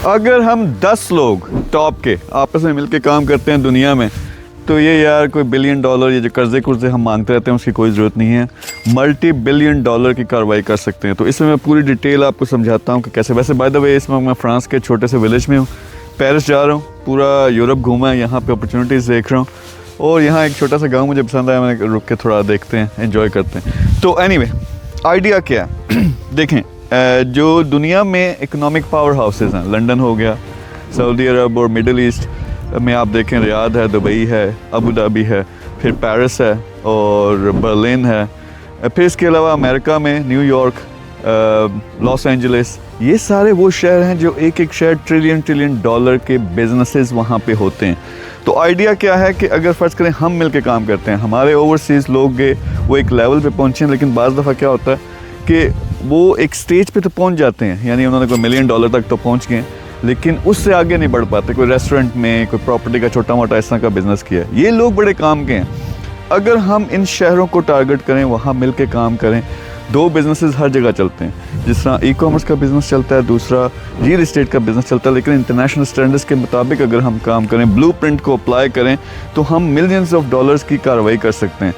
अगर हम 10 लोग टॉप के आपस में मिलके काम करते हैं दुनिया में, तो ये यार कोई बिलियन डॉलर, ये जो कर्जे हम मांगते रहते हैं उसकी कोई ज़रूरत नहीं है। मल्टी बिलियन डॉलर की कार्रवाई कर सकते हैं। तो इसमें मैं पूरी डिटेल आपको समझाता हूँ कि कैसे। वैसे बाय द वे इस वक्त मैं फ्रांस के छोटे से विलेज में हूँ, पेरिस जा रहा हूँ, पूरा यूरोप घूमा है, यहाँ पे अपॉर्चुनिटीज़ देख रहा हूँ और यहाँ एक छोटा सा गाँव मुझे पसंद आया, मैंने रुक के थोड़ा देखते हैं, एंजॉय करते हैं। तो एनीवे आइडिया क्या है देखें, जो दुनिया में इकोनॉमिक पावर हाउसेज हैं, लंदन हो गया, सऊदी अरब और मिडल ईस्ट में आप देखें, रियाद है, दुबई है, अबू धाबी है, फिर पेरिस है और बर्लिन है, फिर इसके अलावा अमेरिका में न्यूयॉर्क, लॉस एंजलिस, ये सारे वो शहर हैं जो एक एक शहर ट्रिलियन डॉलर के बिजनेसेस वहाँ पे होते हैं। तो आइडिया क्या है कि अगर फ़र्ज़ करें हम मिल के काम करते हैं, हमारे ओवरसीज़ लोग गए वो एक लेवल पे पहुँचे, लेकिन बाज़ दफ़ा क्या होता है कि वो एक स्टेज पे तो पहुँच जाते हैं, यानी उन्होंने कोई $1 मिलियन तक तो पहुँच गए, लेकिन उससे आगे नहीं बढ़ पाते। कोई रेस्टोरेंट में, कोई प्रॉपर्टी का छोटा मोटा इस तरह का बिज़नेस किया, ये लोग बड़े काम के हैं। अगर हम इन शहरों को टारगेट करें, वहाँ मिल के काम करें, 2 बिज़नेसेस हर जगह चलते हैं। जिस तरह ई कॉमर्स का बिज़नेस चलता है, दूसरा रियल इस्टेट का बिज़नेस चलता है, लेकिन इंटरनेशनल स्टैंडर्ड्स के मुताबिक अगर हम काम करें, ब्लूप्रिंट को अप्लाई करें, तो हम मिलियंस ऑफ डॉलर्स की कार्रवाई कर सकते हैं।